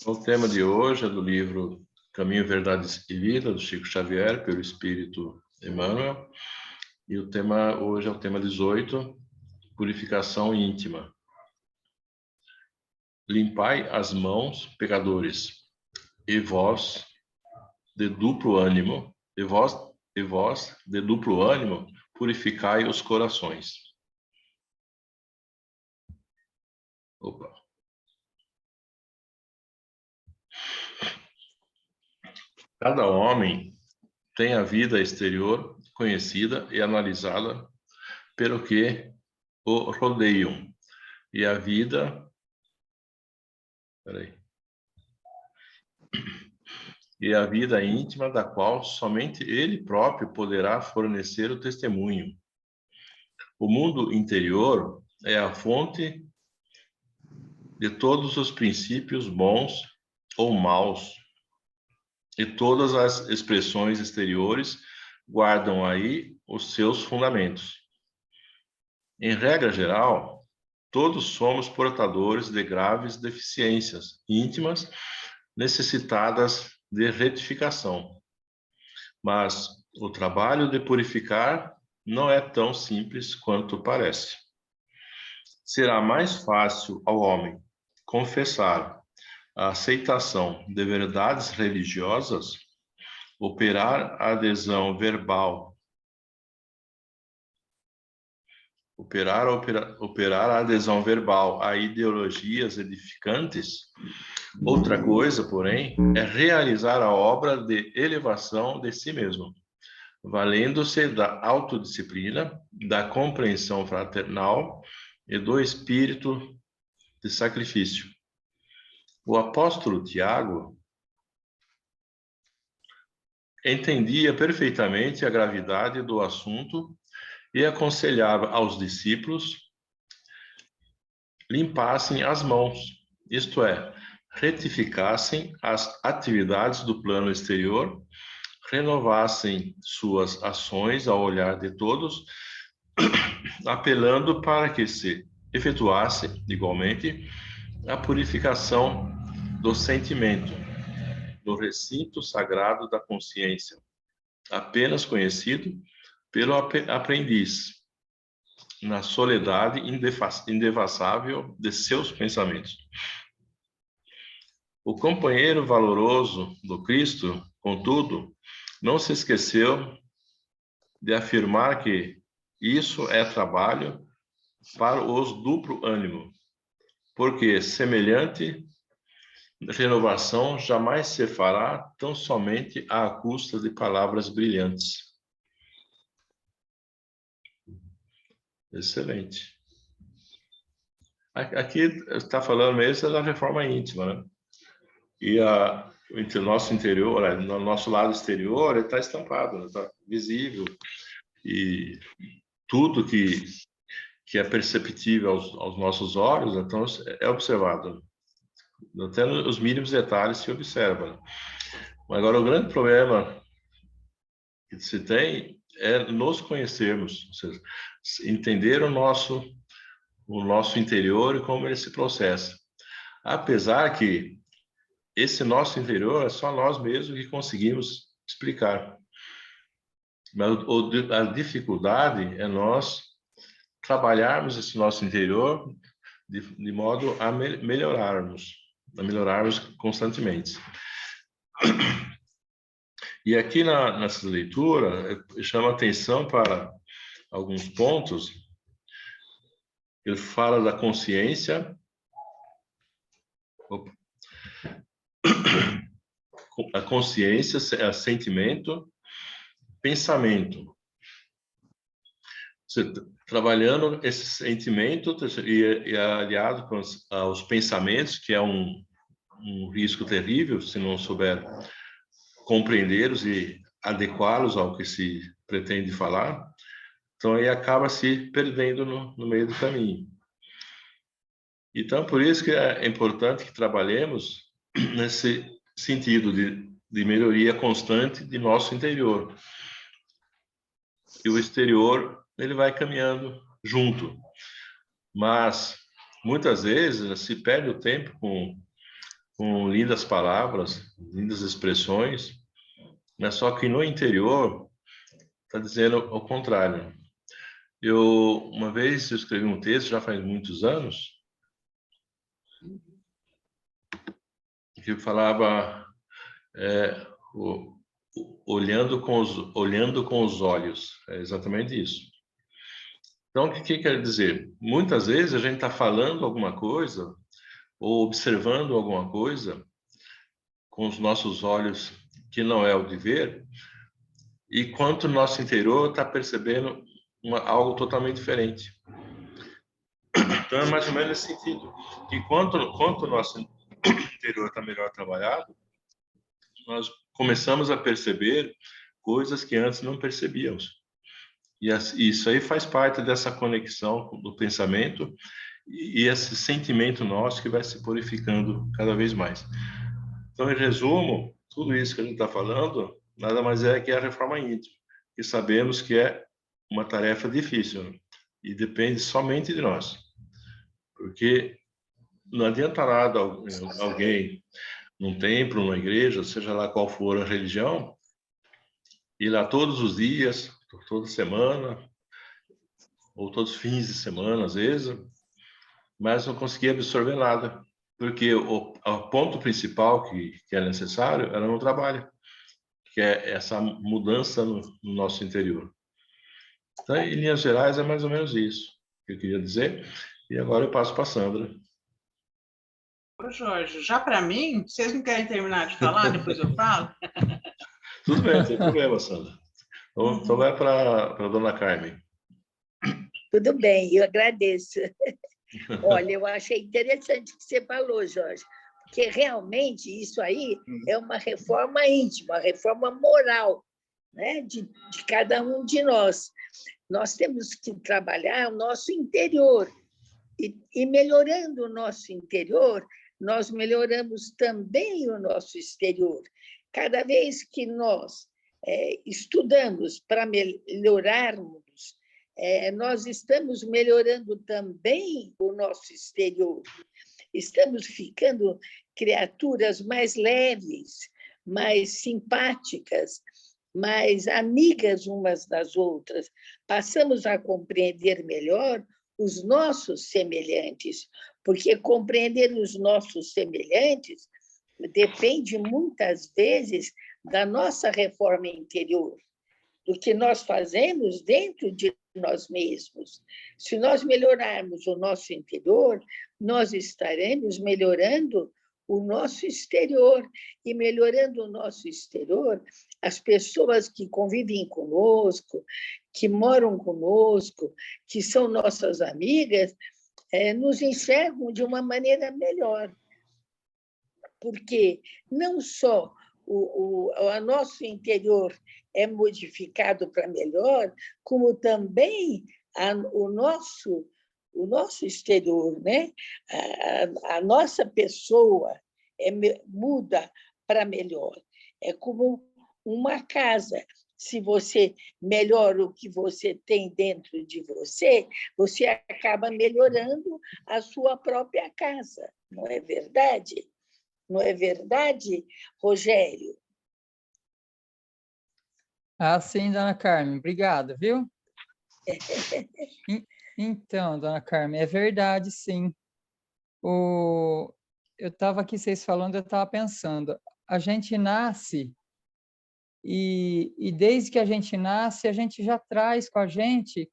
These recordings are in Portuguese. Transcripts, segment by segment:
O tema de hoje é do livro Caminho, Verdades e Vida, do Chico Xavier, pelo Espírito Emmanuel. E o tema hoje é o tema 18, purificação íntima. Limpai as mãos, pecadores, e vós, de duplo ânimo, de duplo ânimo, purificai os corações. Opa. Cada homem tem a vida exterior conhecida e analisada pelo que o rodeiam, e a vida íntima da qual somente ele próprio poderá fornecer o testemunho. O mundo interior é a fonte de todos os princípios bons ou maus, e todas as expressões exteriores guardam aí os seus fundamentos. Em regra geral, todos somos portadores de graves deficiências íntimas necessitadas de retificação. Mas o trabalho de purificar não é tão simples quanto parece. Será mais fácil ao homem confessar a aceitação de verdades religiosas, operar a adesão verbal, operar a adesão verbal a ideologias edificantes. Outra coisa, porém, é realizar a obra de elevação de si mesmo, valendo-se da autodisciplina, da compreensão fraternal e do espírito de sacrifício. O apóstolo Tiago entendia perfeitamente a gravidade do assunto e aconselhava aos discípulos limpassem as mãos, isto é, retificassem as atividades do plano exterior, renovassem suas ações ao olhar de todos, apelando para que se efetuasse, igualmente, a purificação do sentimento, do recinto sagrado da consciência, apenas conhecido pelo aprendiz, na soledade indevassável de seus pensamentos. O companheiro valoroso do Cristo, contudo, não se esqueceu de afirmar que isso é trabalho para os duplo ânimo, porque semelhante renovação jamais se fará tão somente à custa de palavras brilhantes. Excelente. Aqui está falando mesmo da reforma íntima, né? E o nosso interior, no nosso lado exterior, está estampado, está visível. E tudo que é perceptível aos nossos olhos, então, é observado. Até os mínimos detalhes se observam. Agora, o grande problema que se tem é nos conhecermos, ou seja, entender o nosso interior e como ele se processa. Apesar que esse nosso interior é só nós mesmos que conseguimos explicar. Mas a dificuldade é nós trabalharmos esse nosso interior de modo a melhorarmos constantemente. E aqui nessa leitura, chama atenção para alguns pontos. Ele fala da consciência, a consciência, sentimento, pensamento. Você, trabalhando esse sentimento e aliado com os pensamentos, que é um risco terrível se não souber compreendê-los e adequá-los ao que se pretende falar, então aí acaba se perdendo no meio do caminho. Então, por isso que é importante que trabalhemos nesse sentido de melhoria constante de nosso interior. E o exterior, ele vai caminhando junto. Mas, muitas vezes, se perde o tempo com com lindas palavras, lindas expressões, mas só que no interior está dizendo o contrário. Uma vez eu escrevi um texto, já faz muitos anos, que falava olhando com os olhos. É exatamente isso. Então, o que quer dizer? Muitas vezes a gente está falando alguma coisa ou observando alguma coisa com os nossos olhos que não é o de ver, e quanto o nosso interior está percebendo algo totalmente diferente. Então, é mais ou menos nesse sentido. Que quanto o nosso interior está melhor trabalhado, nós começamos a perceber coisas que antes não percebíamos. E isso aí faz parte dessa conexão do pensamento e esse sentimento nosso que vai se purificando cada vez mais. Então, em resumo, tudo isso que a gente está falando, nada mais é que a reforma íntima, que sabemos que é uma tarefa difícil, né? E depende somente de nós. Porque não adianta nada alguém num templo, numa igreja, seja lá qual for a religião, ir lá todos os dias, toda semana, ou todos os fins de semana, às vezes, mas não conseguia absorver nada. Porque o ponto principal que é necessário, ela não trabalha, que é essa mudança no nosso interior. Então, em linhas gerais, é mais ou menos isso que eu queria dizer. E agora eu passo para a Sandra. Ô, Jorge, já para mim, vocês não querem terminar de falar, depois eu falo? Tudo bem, não tem problema, Sandra. Então vai para a dona Carmen. Tudo bem, eu agradeço. Olha, eu achei interessante o que você falou, Jorge, porque realmente isso aí é uma reforma íntima, uma reforma moral, né, de cada um de nós. Nós temos que trabalhar o nosso interior, e melhorando o nosso interior, nós melhoramos também o nosso exterior. Cada vez que nós estudamos para melhorarmos, nós estamos melhorando também o nosso exterior. Estamos ficando criaturas mais leves, mais simpáticas, mais amigas umas das outras. Passamos a compreender melhor os nossos semelhantes, porque compreender os nossos semelhantes depende muitas vezes da nossa reforma interior, do que nós fazemos dentro de nós mesmos. Se nós melhorarmos o nosso interior, nós estaremos melhorando o nosso exterior, e melhorando o nosso exterior, as pessoas que convivem conosco, que moram conosco, que são nossas amigas, nos enxergam de uma maneira melhor. Porque não só o nosso interior é modificado para melhor, como também o nosso exterior, né? A nossa pessoa muda para melhor. É como uma casa. Se você melhora o que você tem dentro de você, você acaba melhorando a sua própria casa, não é verdade? Não é verdade, Rogério? Ah, sim, dona Carmen, obrigado, viu? Então, dona Carmen, é verdade, sim. Eu estava aqui, vocês falando, eu estava pensando, a gente nasce e desde que a gente nasce, a gente já traz com a gente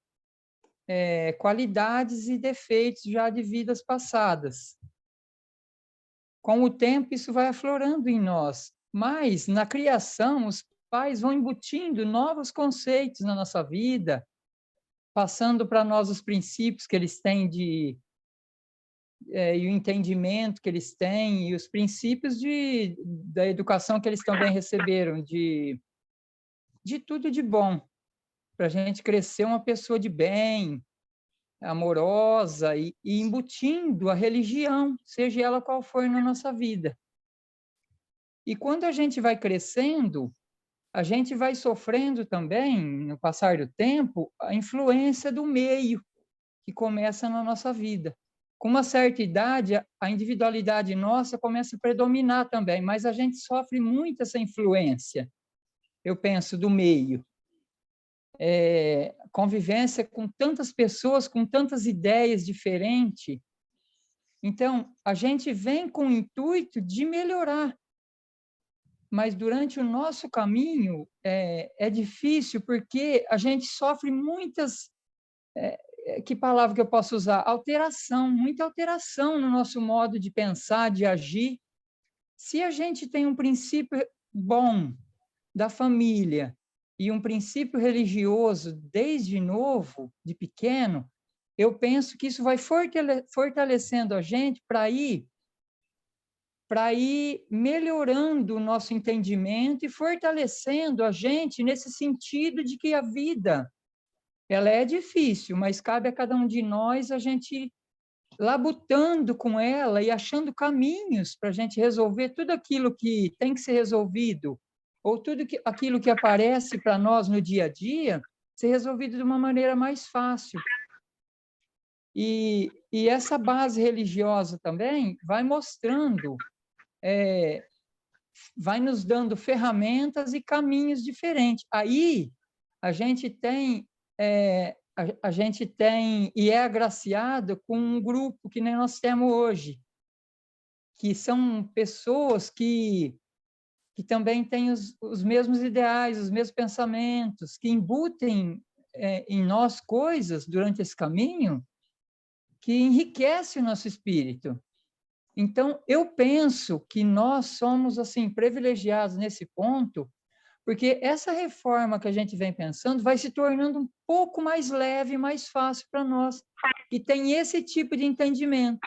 qualidades e defeitos já de vidas passadas. Com o tempo, isso vai aflorando em nós, mas na criação, os pais vão embutindo novos conceitos na nossa vida, passando para nós os princípios que eles têm e o entendimento que eles têm, e os princípios da educação que eles também receberam, de tudo de bom, para a gente crescer uma pessoa de bem, amorosa, e embutindo a religião, seja ela qual for na nossa vida. E quando a gente vai crescendo, a gente vai sofrendo também, no passar do tempo, a influência do meio que começa na nossa vida. com uma certa idade, a individualidade nossa começa a predominar também, mas a gente sofre muito essa influência, eu penso, do meio. Convivência com tantas pessoas, com tantas ideias diferentes. Então, a gente vem com o intuito de melhorar, mas durante o nosso caminho é difícil, porque a gente sofre muitas... que palavra que eu posso usar? Alteração, muita alteração no nosso modo de pensar, de agir. Se a gente tem um princípio bom da família e um princípio religioso desde novo, de pequeno, eu penso que isso vai fortalecendo a gente para ir melhorando o nosso entendimento e fortalecendo a gente nesse sentido de que a vida, ela é difícil, mas cabe a cada um de nós a gente labutando com ela e achando caminhos para a gente resolver tudo aquilo que tem que ser resolvido, ou aquilo que aparece para nós no dia a dia, ser resolvido de uma maneira mais fácil. E essa base religiosa também vai mostrando, vai nos dando ferramentas e caminhos diferentes. Aí a gente tem e é agraciado com um grupo que nem nós temos hoje, que são pessoas que também têm os mesmos ideais, os mesmos pensamentos, que embutem em nós coisas durante esse caminho que enriquece o nosso espírito. Então, eu penso que nós somos assim privilegiados nesse ponto, porque essa reforma que a gente vem pensando vai se tornando um pouco mais leve, mais fácil para nós, e tem esse tipo de entendimento.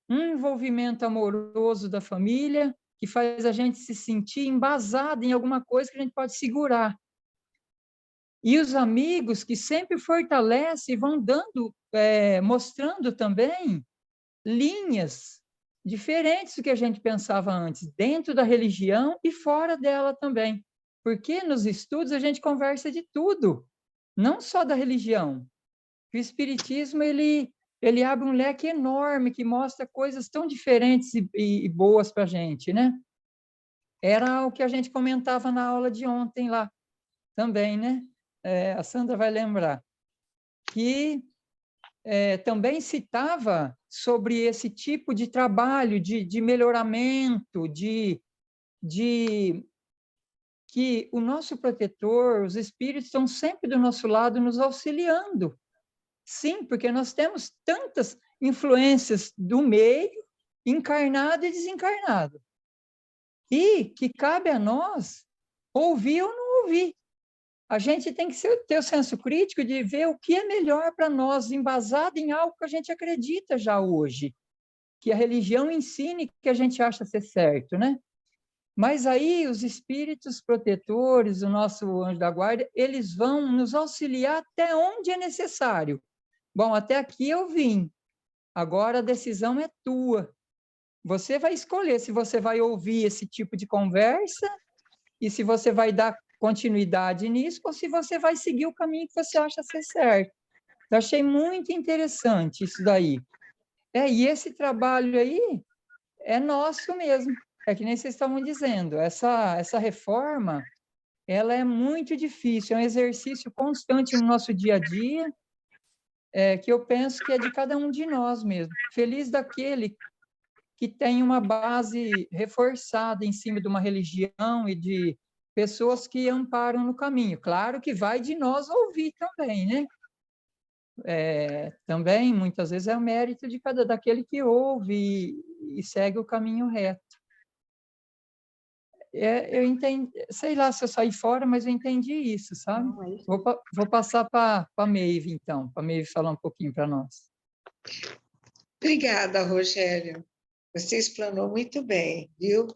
Um envolvimento amoroso da família, que faz a gente se sentir embasado em alguma coisa que a gente pode segurar. E os amigos que sempre fortalecem e vão dando, mostrando também linhas diferentes do que a gente pensava antes, dentro da religião e fora dela também. Porque nos estudos a gente conversa de tudo, não só da religião. O Espiritismo, ele abre um leque enorme que mostra coisas tão diferentes e boas para a gente, né? Era o que a gente comentava na aula de ontem lá também, né? A Sandra vai lembrar. Que também citava sobre esse tipo de trabalho, de melhoramento, que o nosso protetor, os espíritos estão sempre do nosso lado, nos auxiliando. Sim, porque nós temos tantas influências do meio, encarnado e desencarnado. E que cabe a nós ouvir ou não ouvir. A gente tem que ter o senso crítico de ver o que é melhor para nós, embasado em algo que a gente acredita já hoje, que a religião ensine que a gente acha ser certo, né? Mas aí os espíritos protetores, o nosso anjo da guarda, eles vão nos auxiliar até onde é necessário. Bom, até aqui eu vim, agora a decisão é tua. Você vai escolher se você vai ouvir esse tipo de conversa e se você vai dar continuidade nisso ou se você vai seguir o caminho que você acha ser certo. Eu achei muito interessante isso daí. E esse trabalho aí é nosso mesmo. É que nem vocês estavam dizendo, essa reforma, ela é muito difícil, é um exercício constante no nosso dia a dia, que eu penso que é de cada um de nós mesmo. Feliz daquele que tem uma base reforçada em cima de uma religião e de pessoas que amparam no caminho. Claro que vai de nós ouvir também, né? Também, muitas vezes, é o mérito daquele que ouve e segue o caminho reto. Eu entendi, sei lá se eu saí fora, mas eu entendi isso, sabe? Não, é isso. Vou passar para a Maeve, então, para a Maeve falar um pouquinho para nós. Obrigada, Rogério. Você explanou muito bem, viu?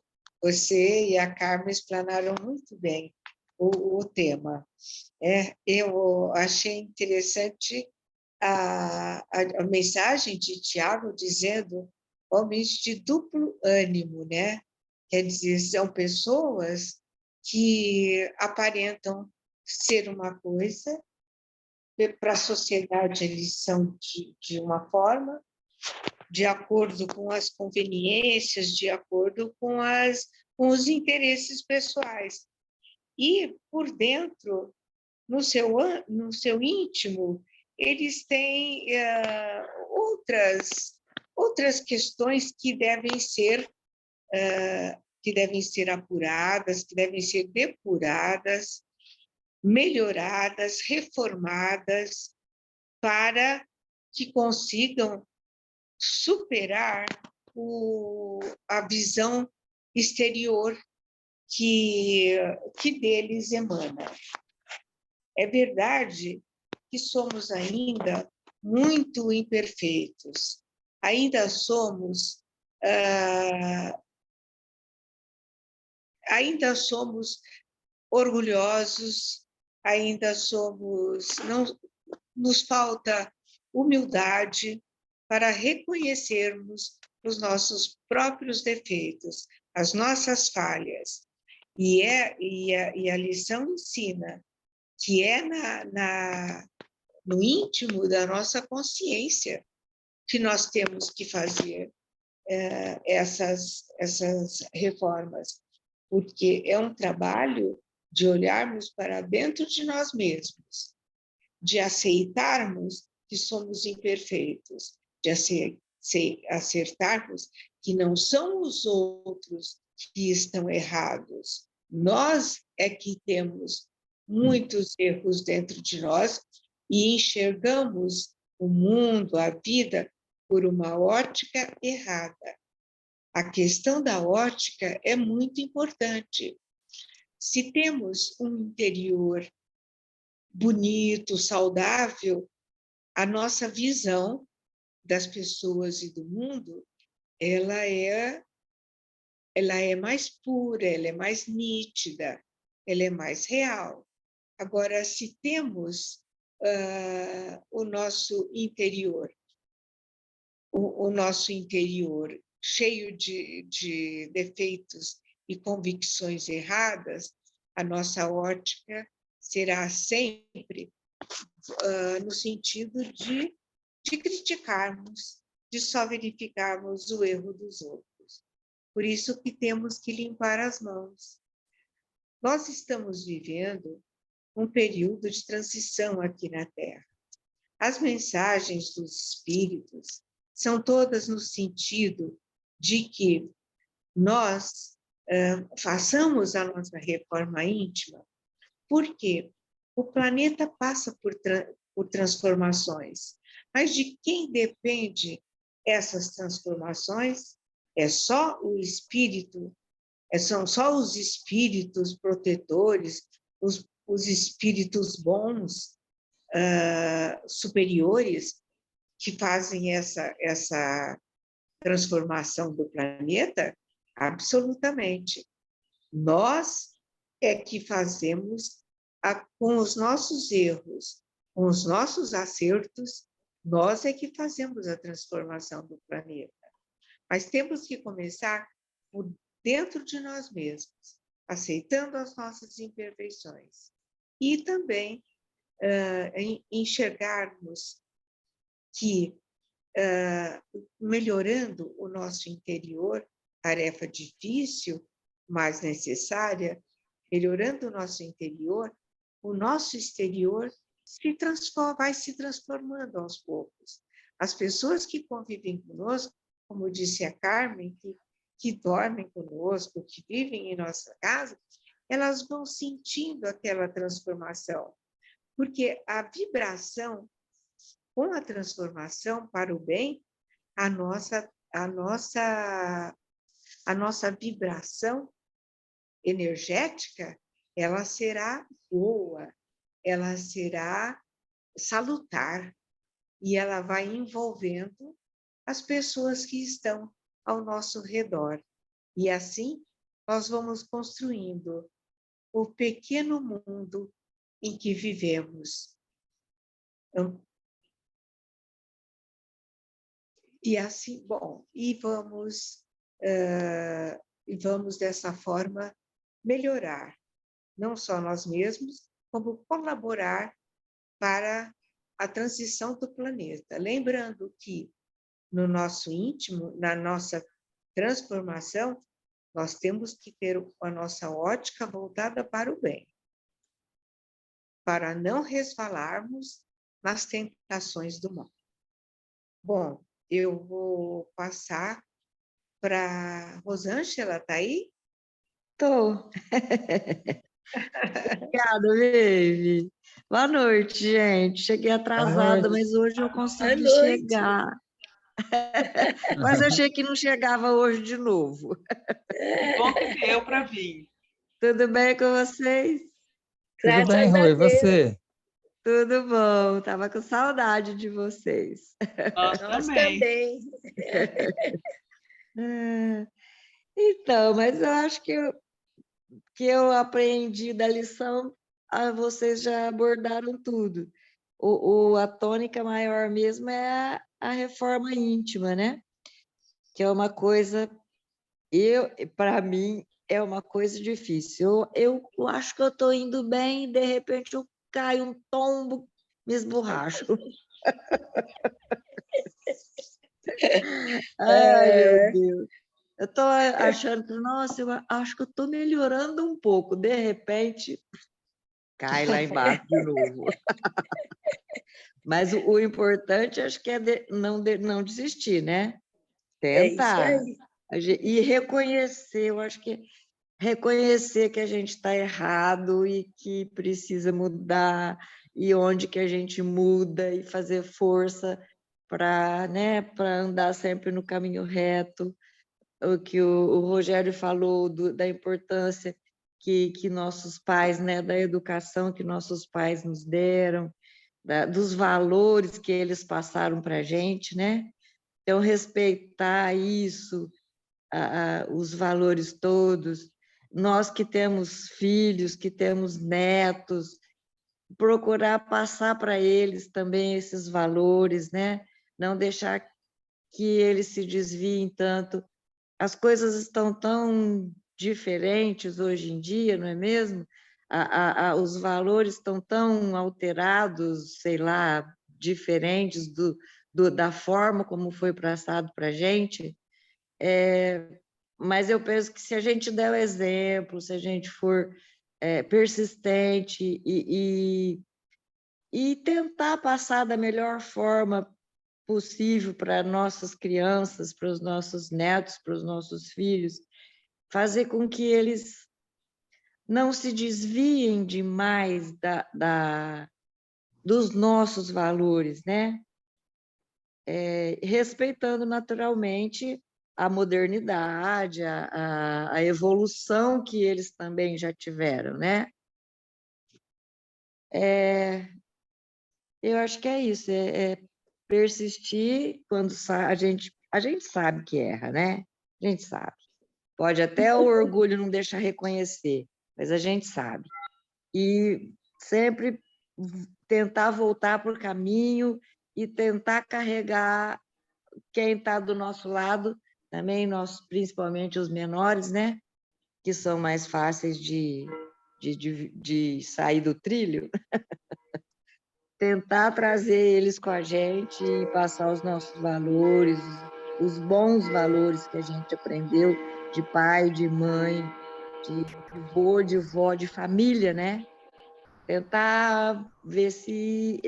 Você e a Carmen explanaram muito bem o tema. Eu achei interessante a mensagem de Tiago dizendo homens de duplo ânimo, né? Quer dizer, são pessoas que aparentam ser uma coisa, para a sociedade eles são de uma forma, de acordo com as conveniências, de acordo com os interesses pessoais. E, por dentro, no seu íntimo, eles têm outras questões que devem ser apuradas, que devem ser depuradas, melhoradas, reformadas, para que consigam superar a visão exterior que deles emana. É verdade que somos ainda muito imperfeitos, ainda somos orgulhosos, ainda nos falta humildade para reconhecermos os nossos próprios defeitos, as nossas falhas. E a lição ensina que é no íntimo da nossa consciência que nós temos que fazer essas reformas, porque é um trabalho de olharmos para dentro de nós mesmos, de aceitarmos que somos imperfeitos, de acertarmos que não são os outros que estão errados. Nós é que temos muitos erros dentro de nós e enxergamos o mundo, a vida, por uma ótica errada. A questão da ótica é muito importante. Se temos um interior bonito, saudável, a nossa visão das pessoas e do mundo, ela é mais pura, ela é mais nítida, ela é mais real. Agora, se temos o nosso interior cheio de defeitos e convicções erradas, a nossa ótica será sempre no sentido de criticarmos, de só verificarmos o erro dos outros. Por isso que temos que limpar as mãos. Nós estamos vivendo um período de transição aqui na Terra. As mensagens dos espíritos são todas no sentido de que nós façamos a nossa reforma íntima, porque o planeta passa por transformações, mas de quem depende essas transformações? É só o espírito, são só os espíritos protetores, os espíritos bons, superiores, que fazem essa transformação do planeta? Absolutamente. Nós é que fazemos, com os nossos erros, com os nossos acertos, nós é que fazemos a transformação do planeta. Mas temos que começar por dentro de nós mesmos, aceitando as nossas imperfeições. E também enxergarmos que, melhorando o nosso interior, tarefa difícil, mas necessária, melhorando o nosso interior, o nosso exterior vai se transformando aos poucos. As pessoas que convivem conosco, como disse a Carmen, que dormem conosco, que vivem em nossa casa, elas vão sentindo aquela transformação, porque a vibração, com a transformação para o bem, a nossa vibração energética, ela será boa, ela será salutar, e ela vai envolvendo as pessoas que estão ao nosso redor. E assim, nós vamos construindo o pequeno mundo em que vivemos. E assim, vamos dessa forma melhorar, não só nós mesmos, como colaborar para a transição do planeta. Lembrando que no nosso íntimo, na nossa transformação, nós temos que ter a nossa ótica voltada para o bem, para não resvalarmos nas tentações do mal. Bom, eu vou passar para Rosângela, está aí? Tô. Obrigada, Vivi. Boa noite, gente. Cheguei atrasada, noite. mas hoje eu Boa consegui noite. chegar. Mas achei que não chegava hoje de novo. Que bom que deu para vir. Tudo bem com vocês? Tudo bem, Graças a Rui? E Deus. você? Tudo bom. Estava com saudade de vocês. Nós Nós também. também. Então, mas eu acho que eu aprendi da lição, vocês já abordaram tudo. A tônica maior mesmo é a reforma íntima, né? Que é uma coisa, para mim, é uma coisa difícil. Eu acho que eu estou indo bem e, de repente, eu caio um tombo, me esborracho. Ai, meu Deus. Eu estou achando que, nossa, eu acho que eu estou melhorando um pouco. De repente, cai lá embaixo de novo. Mas o importante, acho que é não desistir, né? É isso Tentar. aí. E reconhecer, eu acho que reconhecer que a gente está errado e que precisa mudar, e onde que a gente muda, e fazer força para, né, para andar sempre no caminho reto. O que o Rogério falou da importância que nossos pais, né, da educação que nossos pais nos deram, dos valores que eles passaram para a gente, né? Então, respeitar isso, os valores todos, nós que temos filhos, que temos netos, procurar passar para eles também esses valores, né? Não deixar que eles se desviem tanto. As coisas estão tão diferentes hoje em dia, não é mesmo? Os valores estão tão alterados, sei lá, diferentes da forma como foi passado para a gente. Mas eu penso que se a gente der o exemplo, se a gente for persistente e tentar passar da melhor forma possível para nossas crianças, para os nossos netos, para os nossos filhos, fazer com que eles não se desviem demais dos nossos valores, né? Respeitando naturalmente a modernidade, a evolução que eles também já tiveram, né? Eu acho que é isso, persistir quando a gente sabe que erra, né? A gente sabe. Pode até o orgulho não deixar reconhecer, mas a gente sabe. E sempre tentar voltar para o caminho e tentar carregar quem está do nosso lado, também nós, principalmente os menores, né? Que são mais fáceis de sair do trilho. Tentar trazer eles com a gente e passar os nossos valores, os bons valores que a gente aprendeu de pai, de mãe, de avô, de vó, de família, né? Tentar ver se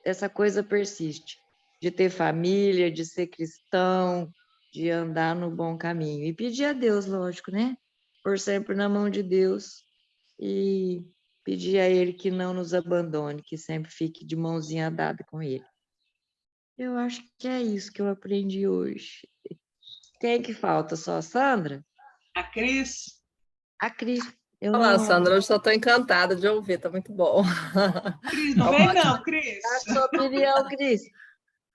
essa coisa persiste, de ter família, de ser cristão, de andar no bom caminho. E pedir a Deus, lógico, né? Por sempre na mão de Deus e pedir a Ele que não nos abandone, que sempre fique de mãozinha dada com Ele. Eu acho que é isso que eu aprendi hoje. Quem que falta? Só a Sandra? A Cris. A Cris. Olá, Sandra, eu só estou encantada de ouvir, está muito bom. Cris, não Tá vem ótimo. não, Cris. A sua opinião, Cris?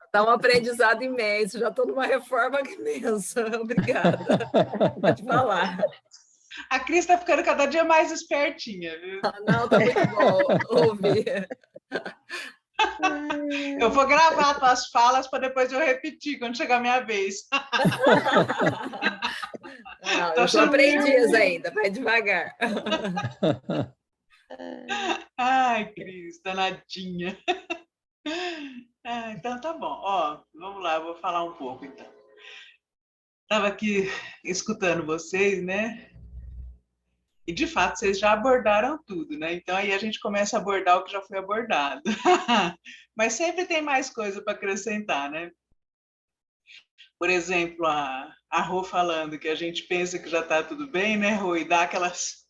Está um aprendizado imenso, já estou numa reforma imensa. Obrigada. Pode falar. A Cris está ficando cada dia mais espertinha, viu? Não, está muito bom ouvir. Eu vou gravar as tuas falas para depois eu repetir quando chegar a minha vez. Não, eu sou aprendiz ainda, vai devagar. Ai, Cris, danadinha. Então tá bom. Ó, vamos lá, eu vou falar um pouco então. Estava aqui escutando vocês, né? E de fato vocês já abordaram tudo, né? Então aí a gente começa a abordar o que já foi abordado. Mas sempre tem mais coisa para acrescentar, né? Por exemplo, a Rô falando que a gente pensa que já está tudo bem, né, Rô? E dá aquelas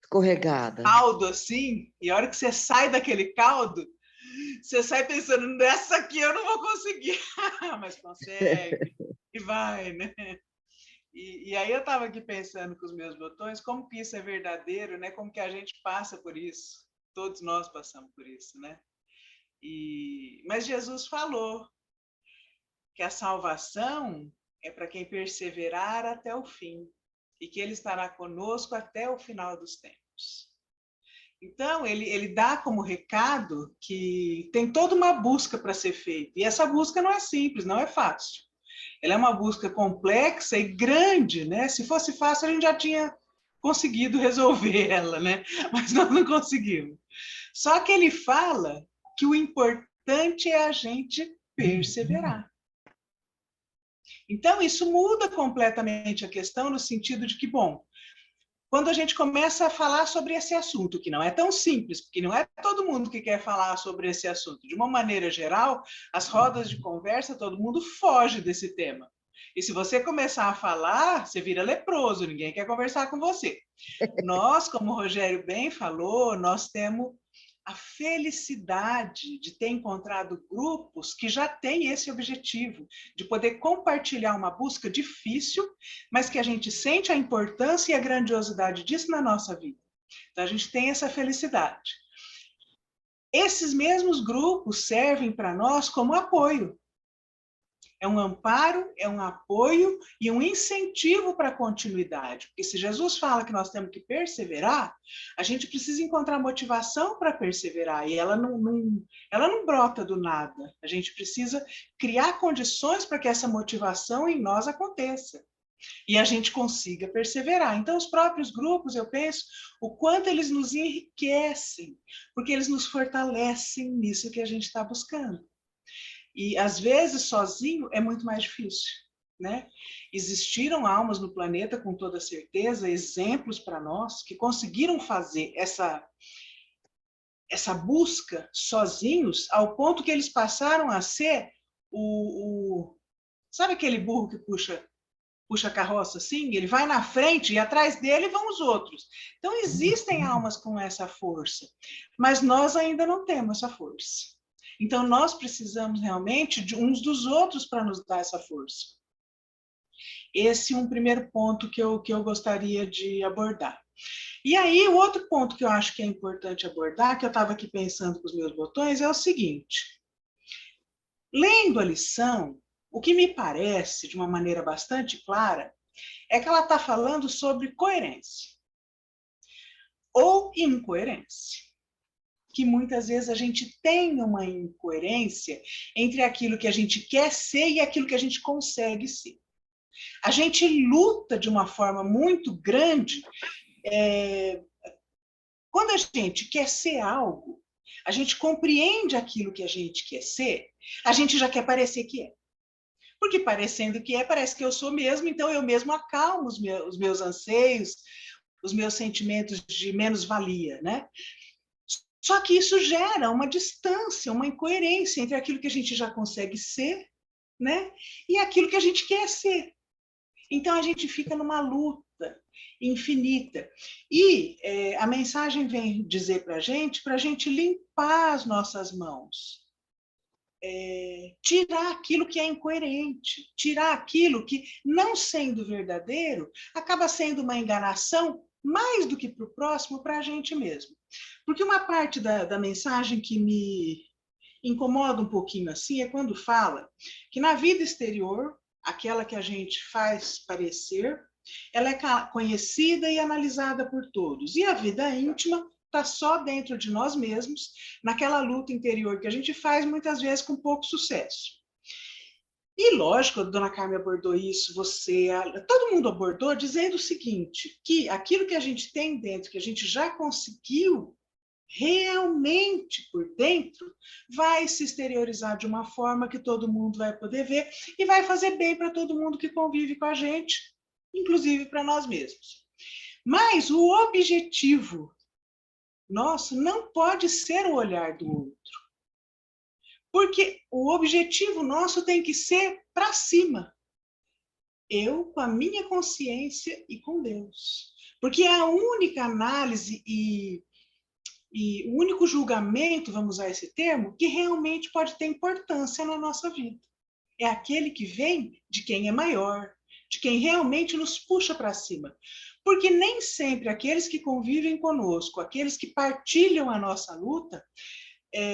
Escorregada. caldo assim, e a hora que você sai daquele caldo, você sai pensando, nessa aqui eu não vou conseguir, mas consegue, e vai, né? E aí eu estava aqui pensando com os meus botões, como que isso é verdadeiro, né? Como que a gente passa por isso, todos nós passamos por isso, né? Mas Jesus falou que a salvação é para quem perseverar até o fim, e que ele estará conosco até o final dos tempos. Então, ele dá como recado que tem toda uma busca para ser feita, e essa busca não é simples, não é fácil. Ela é uma busca complexa e grande, né? Se fosse fácil, a gente já tinha conseguido resolver ela, né? Mas nós não conseguimos. Só que ele fala que o importante é a gente perseverar. Então, isso muda completamente a questão no sentido de que, bom, quando a gente começa a falar sobre esse assunto, que não é tão simples, porque não é todo mundo que quer falar sobre esse assunto. De uma maneira geral, as rodas de conversa, todo mundo foge desse tema. E se você começar a falar, você vira leproso, ninguém quer conversar com você. Nós, como o Rogério bem falou, nós temos a felicidade de ter encontrado grupos que já têm esse objetivo, de poder compartilhar uma busca difícil, mas que a gente sente a importância e a grandiosidade disso na nossa vida. Então, a gente tem essa felicidade. Esses mesmos grupos servem para nós como apoio. É um amparo, é um apoio e um incentivo para a continuidade. Porque se Jesus fala que nós temos que perseverar, a gente precisa encontrar motivação para perseverar. E ela não brota do nada. A gente precisa criar condições para que essa motivação em nós aconteça. E a gente consiga perseverar. Então, os próprios grupos, eu penso, o quanto eles nos enriquecem, porque eles nos fortalecem nisso que a gente está buscando. E, às vezes, sozinho é muito mais difícil, né? Existiram almas no planeta, com toda certeza, exemplos para nós, que conseguiram fazer essa busca sozinhos, ao ponto que eles passaram a ser sabe aquele burro que puxa a carroça assim? Ele vai na frente e atrás dele vão os outros. Então, existem almas com essa força, mas nós ainda não temos essa força. Então, nós precisamos realmente de uns dos outros para nos dar essa força. Esse é um primeiro ponto que eu gostaria de abordar. E aí, o outro ponto que eu acho que é importante abordar, que eu estava aqui pensando com os meus botões, é o seguinte. Lendo a lição, o que me parece, de uma maneira bastante clara, é que ela está falando sobre coerência ou incoerência. Que muitas vezes a gente tem uma incoerência entre aquilo que a gente quer ser e aquilo que a gente consegue ser. A gente luta de uma forma muito grande. Quando a gente quer ser algo, a gente compreende aquilo que a gente quer ser, a gente já quer parecer que é. Porque parecendo que é, parece que eu sou mesmo, então eu mesmo acalmo os meus anseios, os meus sentimentos de menos-valia, né? Só que isso gera uma distância, uma incoerência entre aquilo que a gente já consegue ser, né? E aquilo que a gente quer ser. Então, a gente fica numa luta infinita. E a mensagem vem dizer para a gente limpar as nossas mãos. Tirar aquilo que é incoerente, tirar aquilo que, não sendo verdadeiro, acaba sendo uma enganação mais do que para o próximo, para a gente mesmo. Porque uma parte da mensagem que me incomoda um pouquinho assim é quando fala que na vida exterior, aquela que a gente faz parecer, ela é conhecida e analisada por todos. E a vida íntima está só dentro de nós mesmos, naquela luta interior que a gente faz muitas vezes com pouco sucesso. E lógico, a dona Carmen abordou isso, todo mundo abordou dizendo o seguinte, que aquilo que a gente tem dentro, que a gente já conseguiu realmente por dentro, vai se exteriorizar de uma forma que todo mundo vai poder ver e vai fazer bem para todo mundo que convive com a gente, inclusive para nós mesmos. Mas o objetivo nosso não pode ser o olhar do outro. Porque o objetivo nosso tem que ser para cima. Eu com a minha consciência e com Deus. Porque é a única análise e o único julgamento, vamos usar esse termo, que realmente pode ter importância na nossa vida. É aquele que vem de quem é maior, de quem realmente nos puxa para cima. Porque nem sempre aqueles que convivem conosco, aqueles que partilham a nossa luta,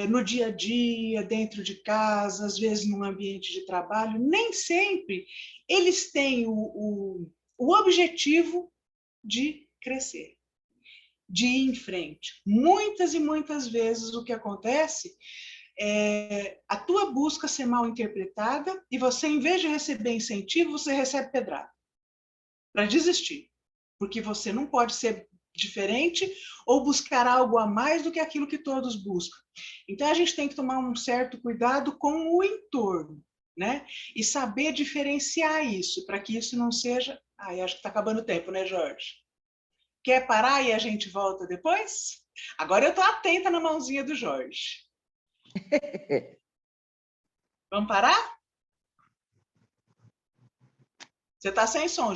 no dia a dia, dentro de casa, às vezes num ambiente de trabalho, nem sempre eles têm o objetivo de crescer, de ir em frente. Muitas e muitas vezes o que acontece é a tua busca ser mal interpretada e você, em vez de receber incentivo, você recebe pedrada para desistir, porque você não pode ser diferente ou buscar algo a mais do que aquilo que todos buscam. Então, a gente tem que tomar um certo cuidado com o entorno, né? E saber diferenciar isso, para que isso não seja... Ai, acho que está acabando o tempo, né, Jorge? Quer parar e a gente volta depois? Agora eu estou atenta na mãozinha do Jorge. Vamos parar? Você está sem som,